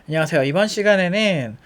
안녕하세요. 이번 시간에는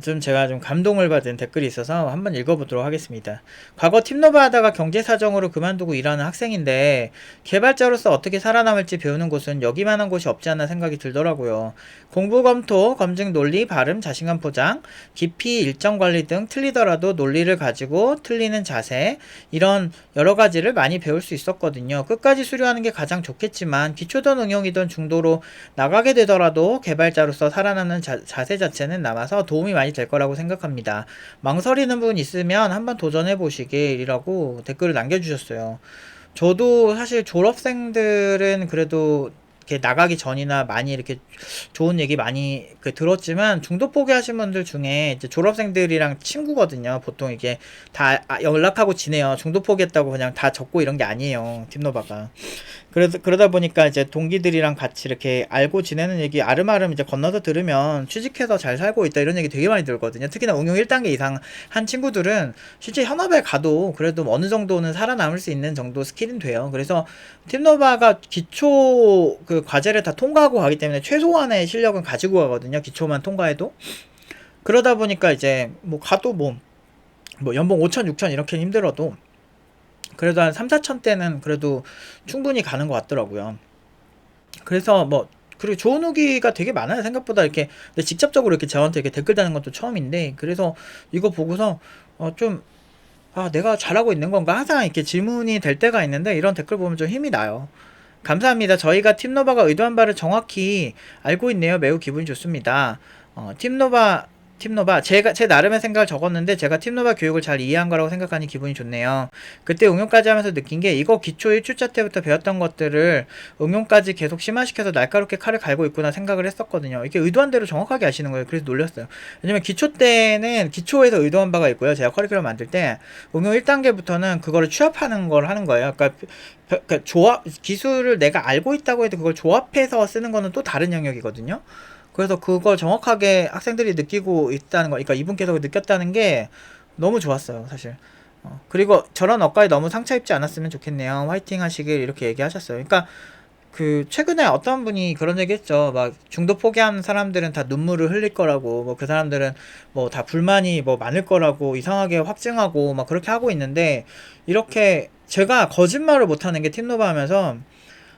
좀 제가 좀 감동을 받은 댓글이 있어서 한번 읽어보도록 하겠습니다. 과거 팀노바 하다가 경제 사정으로 그만두고 일하는 학생인데 개발자로서 어떻게 살아남을지 배우는 곳은 여기만한 곳이 없지 않나 생각이 들더라고요. 공부 검토, 검증 논리, 발음, 자신감 포장, 깊이 일정 관리 등 틀리더라도 논리를 가지고 틀리는 자세 이런 여러 가지를 많이 배울 수 있었거든요. 끝까지 수료하는 게 가장 좋겠지만 기초든 응용이든 중도로 나가게 되더라도 개발자로서 살아남는 자세 자체는 남아서 도움이 많이 될 거라고 생각합니다. 망설이는 부분 있으면 한번 도전해 보시길이라고 댓글을 남겨주셨어요. 저도 사실 졸업생들은 그래도 이렇게 나가기 전이나 많이 이렇게 좋은 얘기 많이 들었지만 중도 포기하신 분들 중에 이제 졸업생들이랑 친구거든요. 보통 이게 다 연락하고 지내요. 중도 포기했다고 그냥 다 적고 이런 게 아니에요. 팀노바가. 그래서 그러다 보니까 이제 동기들이랑 같이 이렇게 알고 지내는 얘기 아름아름 이제 건너서 들으면 취직해서 잘 살고 있다 이런 얘기 되게 많이 들거든요. 특히나 응용 1단계 이상 한 친구들은 실제 현업에 가도 그래도 어느 정도는 살아남을 수 있는 정도 스킬은 돼요. 그래서 팀노바가 기초 그 과제를 다 통과하고 가기 때문에 최소한의 실력은 가지고 가거든요. 기초만 통과해도. 그러다 보니까 이제 뭐 가도 뭐 연봉 5천, 6천 이렇게 힘들어도 그래도 한 3, 4천 대는 그래도 충분히 가는 것 같더라고요. 그래서 뭐 그리고 좋은 후기가 되게 많아요. 생각보다 이렇게 근데 직접적으로 이렇게 저한테 이렇게 댓글 다는 것도 처음인데 그래서 이거 보고서 좀 내가 잘하고 있는 건가 항상 이렇게 질문이 될 때가 있는데 이런 댓글 보면 좀 힘이 나요. 감사합니다. 저희가 팀노바가 의도한 바를 정확히 알고 있네요. 매우 기분이 좋습니다. 팀노바 제가 제 나름의 생각을 적었는데 제가 팀노바 교육을 잘 이해한 거라고 생각하니 기분이 좋네요. 그때 응용까지 하면서 느낀 게 이거 기초 1주차 때부터 배웠던 것들을 응용까지 계속 심화시켜서 날카롭게 칼을 갈고 있구나 생각을 했었거든요. 이게 의도한 대로 정확하게 아시는 거예요. 그래서 놀랐어요. 왜냐면 기초 때는 기초에서 의도한 바가 있고요. 제가 커리큘럼 만들 때 응용 1단계부터는 그거를 취합하는 걸 하는 거예요. 그러니까 조합 기술을 내가 알고 있다고 해도 그걸 조합해서 쓰는 거는 또 다른 영역이거든요. 그래서 그걸 정확하게 학생들이 느끼고 있다는 거, 그러니까 이분께서 느꼈다는 게 너무 좋았어요, 사실. 그리고 저런 억까지 너무 상처 입지 않았으면 좋겠네요. 화이팅 하시길 이렇게 얘기하셨어요. 그러니까 최근에 어떤 분이 그런 얘기 했죠. 막 중도 포기한 사람들은 다 눈물을 흘릴 거라고, 뭐 그 사람들은 뭐 다 불만이 뭐 많을 거라고 이상하게 확증하고 막 그렇게 하고 있는데 이렇게 제가 거짓말을 못하는 게 팀노바 하면서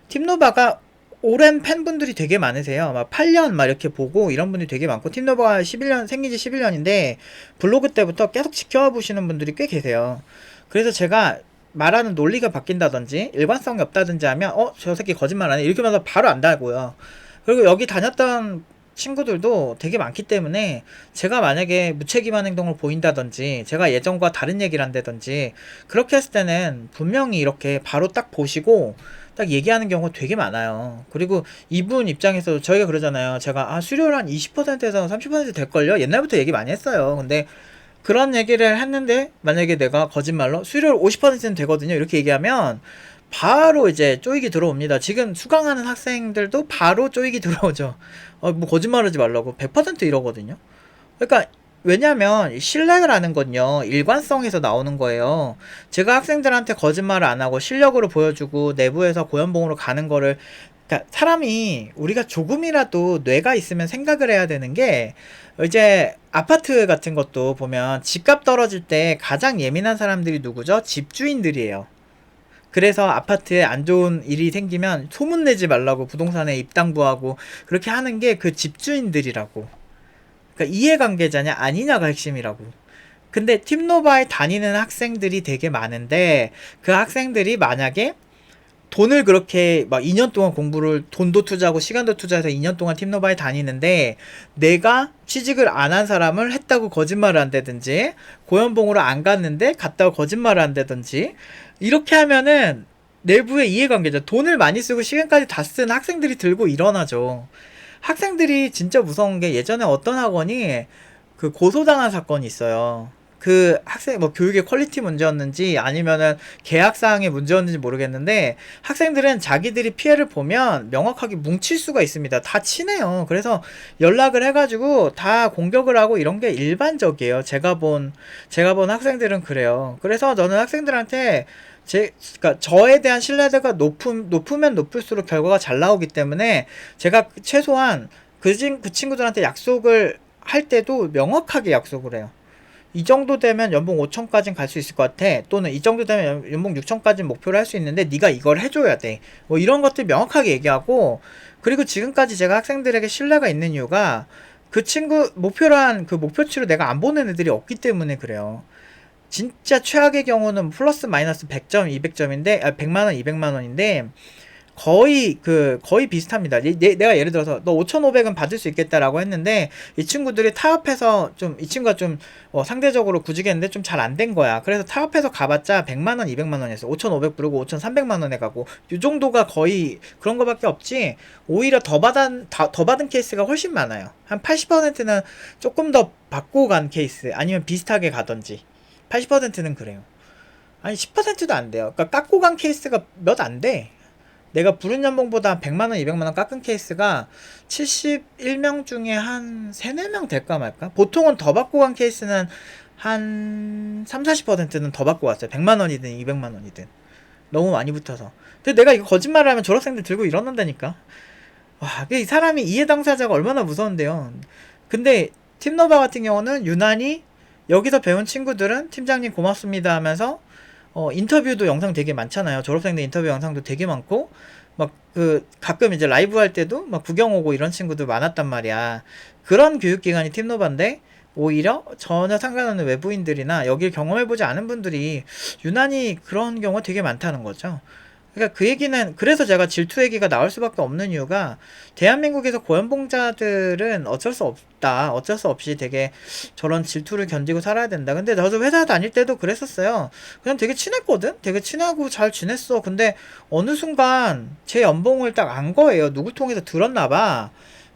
팀노바가 오랜 팬분들이 되게 많으세요. 막 8년 막 이렇게 보고 이런 분들이 되게 많고 팀노바가 11년 생긴 지 11년인데 블로그 때부터 계속 지켜와 보시는 분들이 꽤 계세요. 그래서 제가 말하는 논리가 바뀐다든지 일관성이 없다든지 하면 저 새끼 거짓말 하네 이렇게 하면서 바로 안다고요. 그리고 여기 다녔던 친구들도 되게 많기 때문에 제가 만약에 무책임한 행동을 보인다든지 제가 예전과 다른 얘기를 한다든지 그렇게 했을 때는 분명히 이렇게 바로 딱 보시고 딱 얘기하는 경우가 되게 많아요. 그리고 이분 입장에서 저희가 그러잖아요. 제가 수료를 한 20%에서 30% 될걸요? 옛날부터 얘기 많이 했어요. 근데 그런 얘기를 했는데 만약에 내가 거짓말로 수료를 50%는 되거든요. 이렇게 얘기하면 바로 이제 쪼이기 들어옵니다. 지금 수강하는 학생들도 바로 쪼이기 들어오죠. 뭐 거짓말하지 말라고 100% 이러거든요. 그러니까 왜냐면 신뢰라는 건요 일관성에서 나오는 거예요. 제가 학생들한테 거짓말을 안 하고 실력으로 보여주고 내부에서 고연봉으로 가는 거를 그러니까 사람이 우리가 조금이라도 뇌가 있으면 생각을 해야 되는 게 이제 아파트 같은 것도 보면 집값 떨어질 때 가장 예민한 사람들이 누구죠? 집주인들이에요. 그래서 아파트에 안 좋은 일이 생기면 소문내지 말라고 부동산에 입당부하고 그렇게 하는 게 그 집주인들이라고. 그러니까 이해관계자냐 아니냐가 핵심이라고. 근데 팀노바에 다니는 학생들이 되게 많은데 그 학생들이 만약에 돈을 그렇게 막 2년 동안 공부를 돈도 투자하고 시간도 투자해서 2년 동안 팀노바에 다니는데 내가 취직을 안 한 사람을 했다고 거짓말을 한다든지 고연봉으로 안 갔는데 갔다고 거짓말을 한다든지 이렇게 하면은 내부의 이해관계자 돈을 많이 쓰고 시간까지 다 쓴 학생들이 들고 일어나죠. 학생들이 진짜 무서운 게 예전에 어떤 학원이 고소당한 사건이 있어요. 그 학생 뭐 교육의 퀄리티 문제였는지 아니면은 계약사항의 문제였는지 모르겠는데 학생들은 자기들이 피해를 보면 명확하게 뭉칠 수가 있습니다. 다 친해요. 그래서 연락을 해가지고 다 공격을 하고 이런 게 일반적이에요. 제가 본 학생들은 그래요. 그래서 저는 학생들한테 그러니까 저에 대한 신뢰도가 높으면 높을수록 결과가 잘 나오기 때문에 제가 최소한 그 친구들한테 약속을 할 때도 명확하게 약속을 해요. 이 정도 되면 연봉 5천까지는 갈 수 있을 것 같아. 또는 이 정도 되면 연봉 6천까지는 목표로 할 수 있는데 네가 이걸 해줘야 돼. 뭐 이런 것들 명확하게 얘기하고, 그리고 지금까지 제가 학생들에게 신뢰가 있는 이유가 그 친구 목표로 한 그 목표치로 내가 안 보는 애들이 없기 때문에 그래요. 진짜 최악의 경우는 플러스 마이너스 100점, 200점인데, 100만원, 200만원인데, 거의 비슷합니다. 내가 예를 들어서 너 5,500은 받을 수 있겠다라고 했는데 이 친구들이 타협해서 좀, 이 친구가 좀 상대적으로 구직했는데 좀 잘 안 된 거야. 그래서 타협해서 가봤자 100만원, 200만원이었어. 5,500 부르고 5,300만원에 가고, 이 정도가 거의 그런 거밖에 없지. 오히려 더 받은 케이스가 훨씬 많아요. 한 80%는 조금 더 받고 간 케이스, 아니면 비슷하게 가던지. 80%는 그래요. 아니 10%도 안 돼요. 그러니까 깎고 간 케이스가 몇 안 돼. 내가 부른 연봉보다 100만원, 200만원 깎은 케이스가 71명 중에 한 3, 4명 될까 말까? 보통은 더 받고 간 케이스는 한 3, 40%는 더 받고 왔어요. 100만원이든 200만원이든. 너무 많이 붙어서. 근데 내가 이거 거짓말을 하면 졸업생들 들고 일어난다니까. 와, 이 사람이 이해 당사자가 얼마나 무서운데요. 근데 팀노바 같은 경우는 유난히 여기서 배운 친구들은 팀장님 고맙습니다 하면서 인터뷰도 영상 되게 많잖아요. 졸업생들 인터뷰 영상도 되게 많고, 막 가끔 이제 라이브 할 때도 막 구경 오고 이런 친구들 많았단 말이야. 그런 교육기관이 팀노바인데 오히려 전혀 상관없는 외부인들이나 여길 경험해보지 않은 분들이 유난히 그런 경우가 되게 많다는 거죠. 그러니까 그 얘기는, 그래서 제가 질투 얘기가 나올 수밖에 없는 이유가, 대한민국에서 고연봉자들은 어쩔 수 없다. 어쩔 수 없이 되게 저런 질투를 견디고 살아야 된다. 근데 저도 회사 다닐 때도 그랬었어요. 그냥 되게 친했거든? 되게 친하고 잘 지냈어. 근데 어느 순간 제 연봉을 딱 안 거예요. 누구 통해서 들었나봐.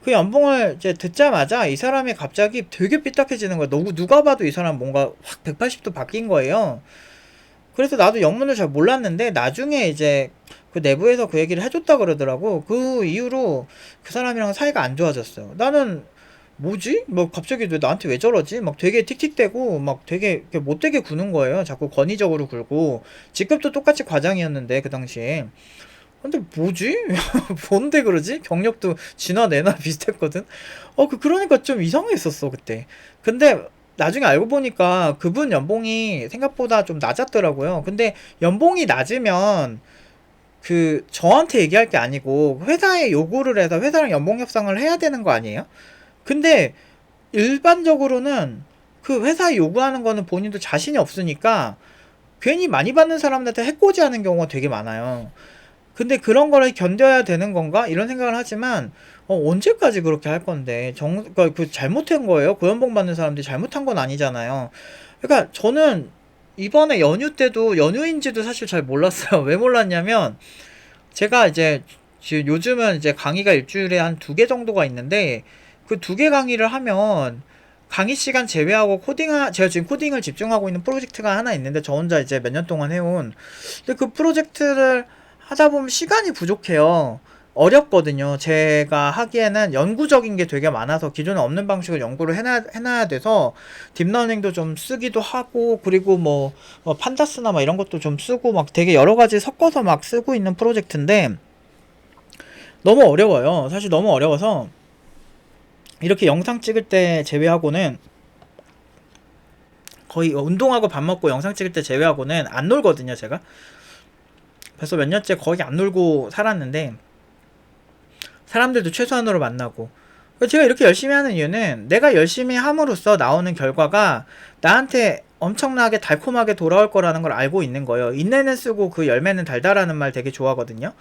그 연봉을 이제 듣자마자 이 사람이 갑자기 되게 삐딱해지는 거야. 누가 봐도 이 사람 뭔가 확 180도 바뀐 거예요. 그래서 나도 영문을 잘 몰랐는데 나중에 이제 그 내부에서 그 얘기를 해줬다 그러더라고. 그 이후로 그 사람이랑 사이가 안 좋아졌어요. 나는 뭐지? 뭐 갑자기 왜 나한테 왜 저러지? 막 되게 틱틱대고 막 되게 이렇게 못되게 구는 거예요. 자꾸 권위적으로 굴고. 직급도 똑같이 과장이었는데 그 당시에. 근데 뭐지? 뭔데 그러지? 경력도 지나 내나 비슷했거든. 그러니까 좀 이상했었어 그때. 근데 나중에 알고 보니까 그분 연봉이 생각보다 좀 낮았더라고요. 근데 연봉이 낮으면 저한테 얘기할 게 아니고 회사에 요구를 해서 회사랑 연봉 협상을 해야 되는 거 아니에요? 근데 일반적으로는 그 회사에 요구하는 거는 본인도 자신이 없으니까 괜히 많이 받는 사람들한테 해코지 하는 경우가 되게 많아요. 근데 그런 거를 견뎌야 되는 건가? 이런 생각을 하지만, 언제까지 그렇게 할 건데. 그러니까 잘못한 거예요. 고연봉 받는 사람들이 잘못한 건 아니잖아요. 그러니까 저는 이번에 연휴 때도 연휴인지도 사실 잘 몰랐어요. 왜 몰랐냐면, 제가 이제, 지금 요즘은 이제 강의가 일주일에 한 2개 정도가 있는데, 그 2개 강의를 하면, 강의 시간 제외하고 제가 지금 코딩을 집중하고 있는 프로젝트가 하나 있는데, 저 혼자 이제 몇 년 동안 해온. 근데 그 프로젝트를 하다 보면 시간이 부족해요. 어렵거든요. 제가 하기에는 연구적인 게 되게 많아서 기존에 없는 방식을 연구를 해놔야 돼서 딥러닝도 좀 쓰기도 하고, 그리고 판다스나 이런 것도 좀 쓰고 막 되게 여러 가지 섞어서 막 쓰고 있는 프로젝트인데 너무 어려워요. 사실 너무 어려워서 이렇게 영상 찍을 때 제외하고는, 거의 운동하고 밥 먹고 영상 찍을 때 제외하고는 안 놀거든요, 제가. 벌써 몇 년째 거의 안 놀고 살았는데 사람들도 최소한으로 만나고. 제가 이렇게 열심히 하는 이유는 내가 열심히 함으로써 나오는 결과가 나한테 엄청나게 달콤하게 돌아올 거라는 걸 알고 있는 거예요. 인내는 쓰고 그 열매는 달다라는 말 되게 좋아하거든요.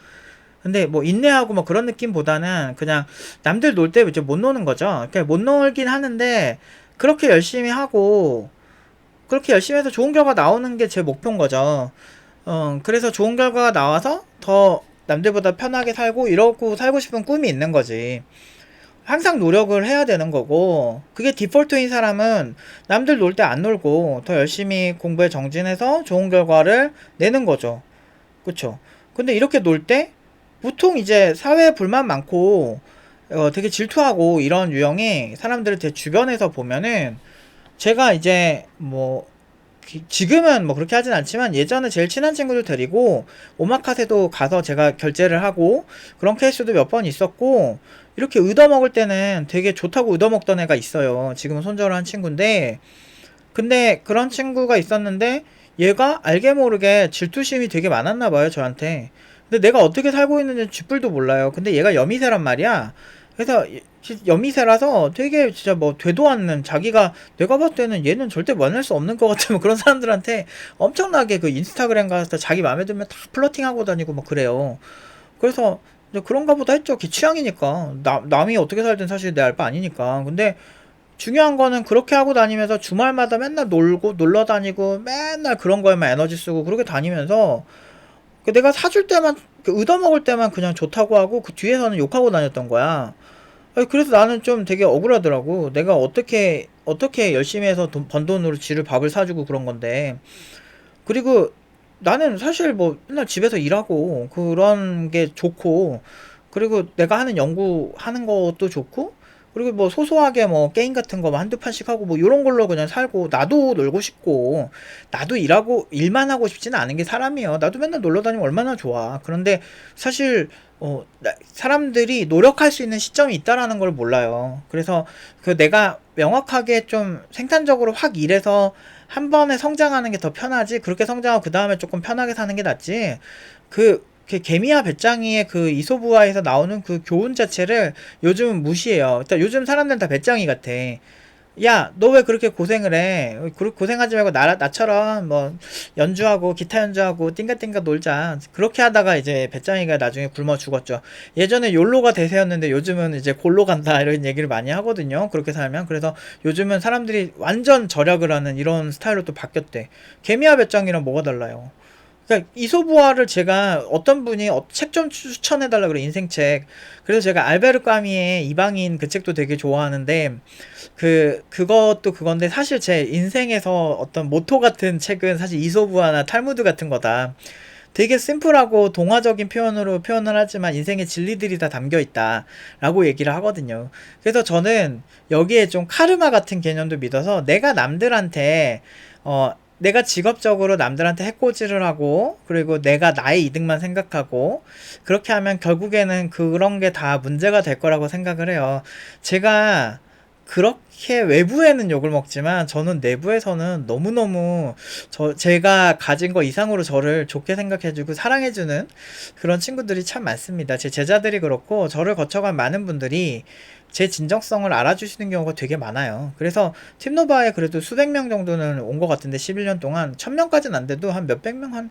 근데 인내하고 그런 느낌보다는 그냥 남들 놀 때 이제 못 노는 거죠. 그러니까 못 놀긴 하는데 그렇게 열심히 하고 그렇게 열심히 해서 좋은 결과 나오는 게 제 목표인 거죠. 그래서 좋은 결과가 나와서 더 남들보다 편하게 살고 이러고 살고 싶은 꿈이 있는 거지. 항상 노력을 해야 되는 거고, 그게 디폴트인 사람은 남들 놀 때 안 놀고 더 열심히 공부에 정진해서 좋은 결과를 내는 거죠. 그쵸? 근데 이렇게 놀 때 보통 이제 사회에 불만 많고 되게 질투하고 이런 유형의 사람들을 제 주변에서 보면은, 제가 이제 지금은 뭐 그렇게 하진 않지만 예전에 제일 친한 친구들 데리고 오마카세도 가서 제가 결제를 하고 그런 케이스도 몇 번 있었고, 이렇게 얻어먹을 때는 되게 좋다고 얻어먹던 애가 있어요. 지금은 손절을 한 친구인데, 근데 그런 친구가 있었는데 얘가 알게 모르게 질투심이 되게 많았나 봐요, 저한테. 근데 내가 어떻게 살고 있는지 쥐뿔도 몰라요. 근데 얘가 여미새란 말이야. 그래서 여미새라서 되게 진짜 뭐 되도 않는, 자기가 내가 봤을 때는 얘는 절대 만날 수 없는 것 같으면 그런 사람들한테 엄청나게 그 인스타그램 가서 자기 마음에 들면 다 플러팅하고 다니고 막 그래요. 그래서 이제 그런가 보다 했죠. 걔 취향이니까. 남이 어떻게 살든 사실 내 알 바 아니니까. 근데 중요한 거는 그렇게 하고 다니면서 주말마다 맨날 놀고 놀러 다니고 맨날 그런 거에만 에너지 쓰고 그렇게 다니면서 그 내가 사줄 때만, 그 얻어먹을 때만 그냥 좋다고 하고 그 뒤에서는 욕하고 다녔던 거야. 아니, 그래서 나는 좀 되게 억울하더라고. 내가 어떻게 열심히 해서 번 돈으로 지를 밥을 사주고 그런 건데. 그리고 나는 사실 뭐 맨날 집에서 일하고 그런 게 좋고, 그리고 내가 하는 연구 하는 것도 좋고, 그리고 뭐 소소하게 뭐 게임 같은 거 한두 판씩 하고 뭐 요런 걸로 그냥 살고, 나도 놀고 싶고 나도 일하고 일만 하고 싶지는 않은 게 사람이에요. 나도 맨날 놀러 다니면 얼마나 좋아. 그런데 사실 사람들이 노력할 수 있는 시점이 있다라는 걸 몰라요. 그래서 그 내가 명확하게 좀 생산적으로 확 일해서 한 번에 성장하는 게 더 편하지, 그렇게 성장하고 그 다음에 조금 편하게 사는 게 낫지. 개미와 배짱이의 그 이소부화에서 나오는 그 교훈 자체를 요즘은 무시해요. 일단 요즘 사람들은 다 배짱이 같아. 야, 너 왜 그렇게 고생을 해? 고생하지 말고 나처럼 뭐 연주하고 기타 연주하고 띵가띵가 놀자. 그렇게 하다가 이제 배짱이가 나중에 굶어 죽었죠. 예전에 욜로가 대세였는데 요즘은 이제 골로 간다 이런 얘기를 많이 하거든요. 그렇게 살면. 그래서 요즘은 사람들이 완전 절약을 하는 이런 스타일로 또 바뀌었대. 개미와 배짱이랑 뭐가 달라요? 그러니까 이소부화를 제가 어떤 분이 책 좀 추천해달라 그래, 인생책. 그래서 제가 알베르 까미의 이방인 그 책도 되게 좋아하는데, 그것도 그건데 사실 제 인생에서 어떤 모토 같은 책은 사실 이소부화나 탈무드 같은 거다. 되게 심플하고 동화적인 표현으로 표현을 하지만 인생의 진리들이 다 담겨 있다 라고 얘기를 하거든요. 그래서 저는 여기에 좀 카르마 같은 개념도 믿어서, 내가 직업적으로 남들한테 해코지를 하고, 그리고 내가 나의 이득만 생각하고, 그렇게 하면 결국에는 그런 게 다 문제가 될 거라고 생각을 해요. 제가 그렇게 외부에는 욕을 먹지만 저는 내부에서는 너무너무 제가 가진 거 이상으로 저를 좋게 생각해주고 사랑해주는 그런 친구들이 참 많습니다. 제 제자들이 그렇고 저를 거쳐간 많은 분들이 제 진정성을 알아주시는 경우가 되게 많아요. 그래서 팀노바에 그래도 수백 명 정도는 온 것 같은데, 11년 동안 1000명까지는 안 돼도 한 몇백 명, 한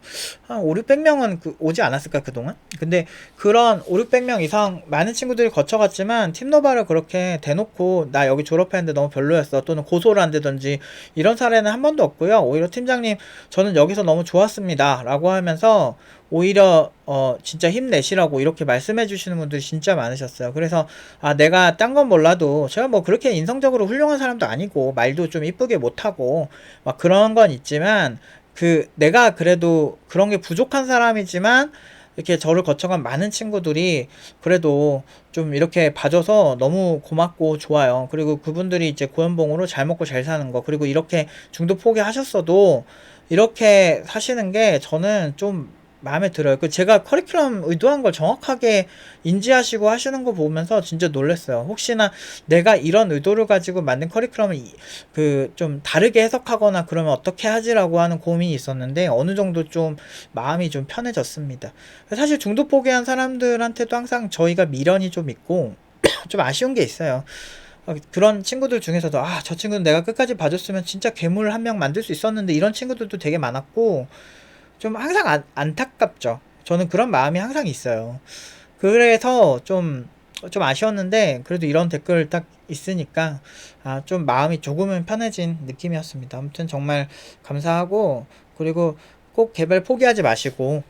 5, 600명은 오지 않았을까 그동안? 근데 그런 5, 600명 이상 많은 친구들이 거쳐갔지만 팀노바를 그렇게 대놓고 나 여기 졸업했는데 너무 별로였어, 또는 고소를 한다든지 이런 사례는 한 번도 없고요. 오히려 팀장님 저는 여기서 너무 좋았습니다 라고 하면서 오히려 진짜 힘내시라고 이렇게 말씀해 주시는 분들이 진짜 많으셨어요. 그래서 내가 딴 건 몰라도 제가 뭐 그렇게 인성적으로 훌륭한 사람도 아니고 말도 좀 이쁘게 못하고 막 그런 건 있지만, 내가 그래도 그런 게 부족한 사람이지만 이렇게 저를 거쳐간 많은 친구들이 그래도 좀 이렇게 봐줘서 너무 고맙고 좋아요. 그리고 그분들이 이제 고연봉으로 잘 먹고 잘 사는 거, 그리고 이렇게 중도 포기하셨어도 이렇게 사시는 게 저는 좀 마음에 들어요. 제가 커리큘럼 의도한 걸 정확하게 인지하시고 하시는 거 보면서 진짜 놀랐어요. 혹시나 내가 이런 의도를 가지고 만든 커리큘럼을 좀 다르게 해석하거나 그러면 어떻게 하지라고 하는 고민이 있었는데, 어느 정도 좀 마음이 좀 편해졌습니다. 사실 중도 포기한 사람들한테도 항상 저희가 미련이 좀 있고 좀 아쉬운 게 있어요. 그런 친구들 중에서도 저 친구는 내가 끝까지 봐줬으면 진짜 괴물 한 명 만들 수 있었는데, 이런 친구들도 되게 많았고 좀 항상 안타깝죠. 저는 그런 마음이 항상 있어요. 그래서 좀 아쉬웠는데, 그래도 이런 댓글 딱 있으니까 좀 마음이 조금은 편해진 느낌이었습니다. 아무튼 정말 감사하고, 그리고 꼭 개발 포기하지 마시고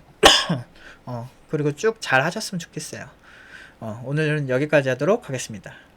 그리고 쭉 잘 하셨으면 좋겠어요. 오늘은 여기까지 하도록 하겠습니다.